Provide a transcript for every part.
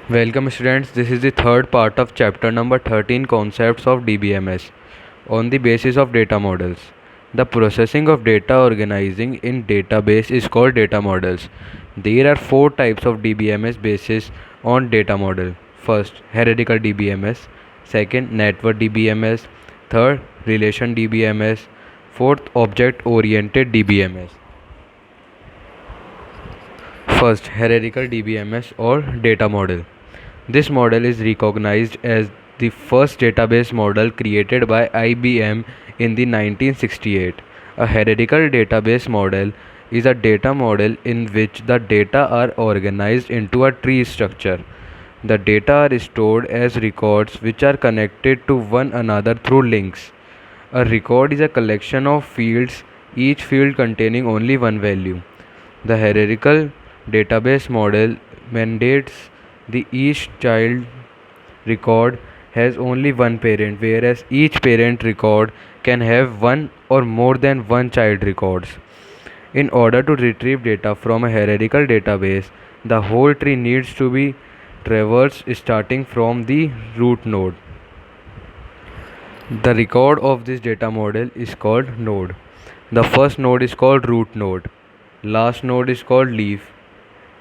Welcome students, this is the third part of chapter number 13 concepts of DBMS on the basis of data models. The processing of data organizing in database is called data models. There are four types of DBMS basis on data model. First, hierarchical DBMS, second, network DBMS, third, relation DBMS, fourth, object oriented DBMS. First, hierarchical DBMS or data model. This model is recognized as the first database model created by IBM in the 1968. A hierarchical database model is a data model in which the data are organized into a tree structure. The data are stored as records which are connected to one another through links. A record is a collection of fields, each field containing only one value. The hierarchical database model mandates the each child record has only one parent, whereas each parent record can have one or more than one child records. In order to retrieve data from a hierarchical database, the whole tree needs to be traversed starting from the root node. The record of this data model is called node. The first node is called root node, last node is called leaf,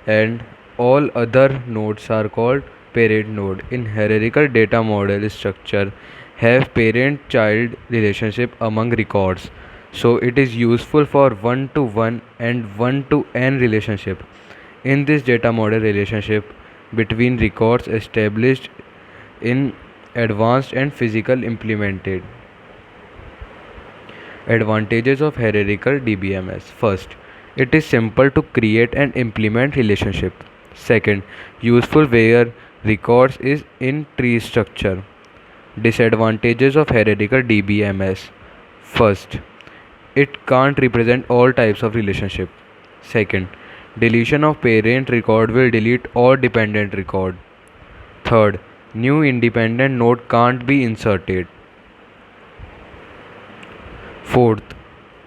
and all other nodes are called parent node. In hierarchical data model structure have parent child relationship among records, so it is useful for one to one and one to n relationship. In this data model relationship between records established in advanced and physical implemented. Advantages of hierarchical DBMS. First, it is simple to create and implement relationship. Second, useful where records is in tree structure. Disadvantages of hierarchical DBMS. First, it can't represent all types of relationship. Second, deletion of parent record will delete all dependent record. Third, new independent node can't be inserted. Fourth,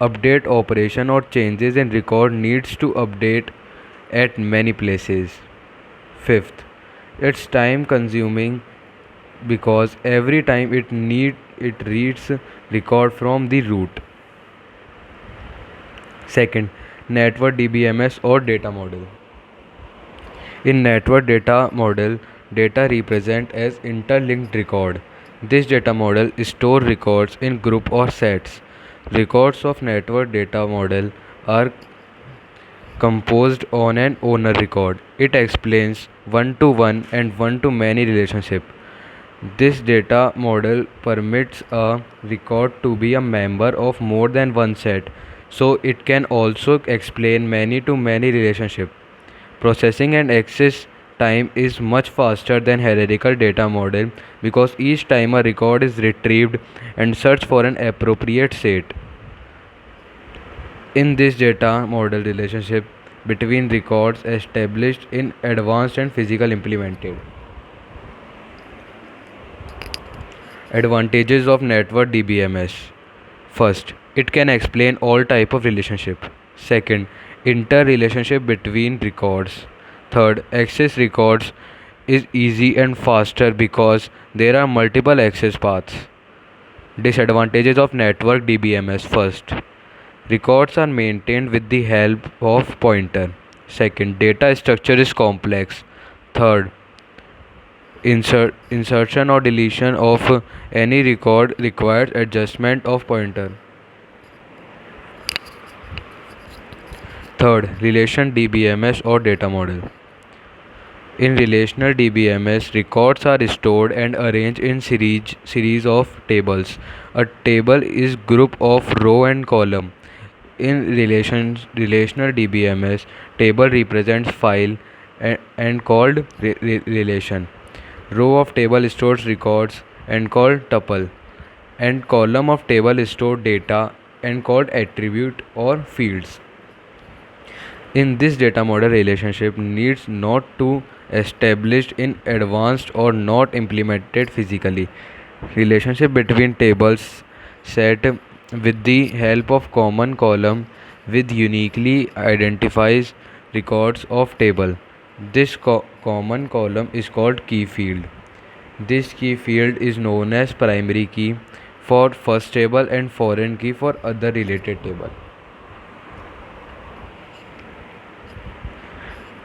update operation or changes in record needs to update at many places. Fifth, it's time consuming because every time it reads record from the root. Second, network DBMS or data model. In network data model, data represent as interlinked record. This data model store records in group or sets. Records of network data model are composed on an owner record. It explains one to one and one to many relationship. This data model permits a record to be a member of more than one set, so it can also explain many to many relationship. Processing and access time is much faster than hierarchical data model because each time a record is retrieved and searched for an appropriate set. In this data model relationship between records established in advanced and physical implemented. Advantages of network DBMS. First, it can explain all type of relationship. Second, interrelationship between records. Third, access records is easy and faster because there are multiple access paths. Disadvantages of network DBMS. First, records are maintained with the help of pointer. Second, data structure is complex. Third, insertion or deletion of any record requires adjustment of pointer. Third, relation DBMS or data model. In relational DBMS, records are stored and arranged in series of tables. A table is group of row and column. In relational DBMS, table represents file and called relation. Row of table stores records and called tuple, and column of table stored data and called attribute or fields. In this data model relationship needs not to established in advanced or not implemented physically. Relationship between tables set with the help of common column with uniquely identifies records of table. This common column is called key field. This key field is known as primary key for first table and foreign key for other related table.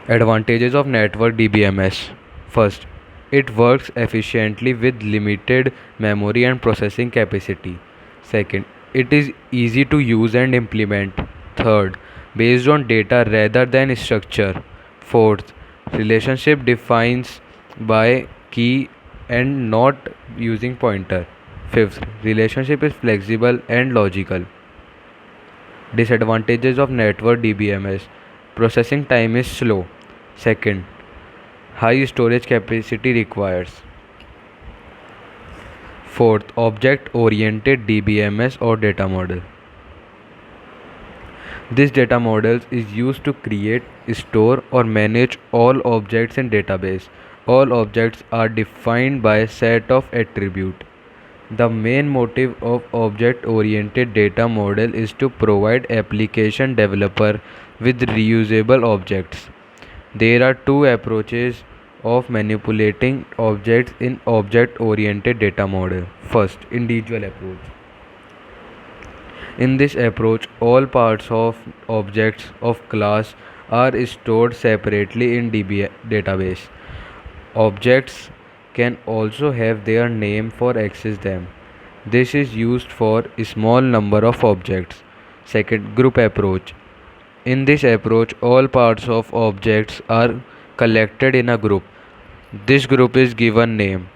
Advantages of network DBMS. First, it works efficiently with limited memory and processing capacity. Second, it is easy to use and implement. Third, based on data rather than structure. Fourth, relationship defines by key and not using pointer. Fifth, relationship is flexible and logical. Disadvantages of network DBMS. Processing time is slow. Second, high storage capacity requires. Fourth, object oriented DBMS or data model. This data model is used to create, store or manage all objects in database. All objects are defined by a set of attributes. The main motive of object-oriented data model is to provide application developer with reusable objects. There are two approaches of manipulating objects in object-oriented data model. First, individual approach. In this approach, all parts of objects of class are stored separately in database. Objects can also have their name for access them. This is used for a small number of objects. Second, group approach. In this approach, all parts of objects are collected in a group. This group is given name.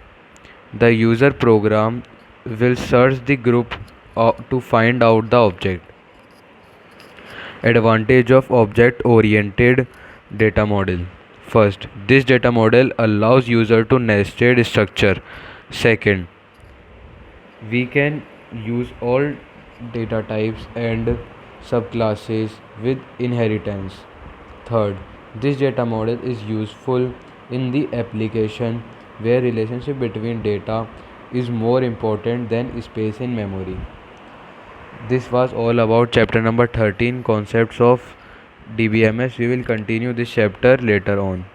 The user program will search the group to find out the object. Advantage of object oriented data model. First, this data model allows user to nested structure. Second, we can use all data types and subclasses with inheritance. Third, this data model is useful in the application where relationship between data is more important than space in memory. This was all about chapter number 13, concepts of DBMS. We will continue this chapter later on.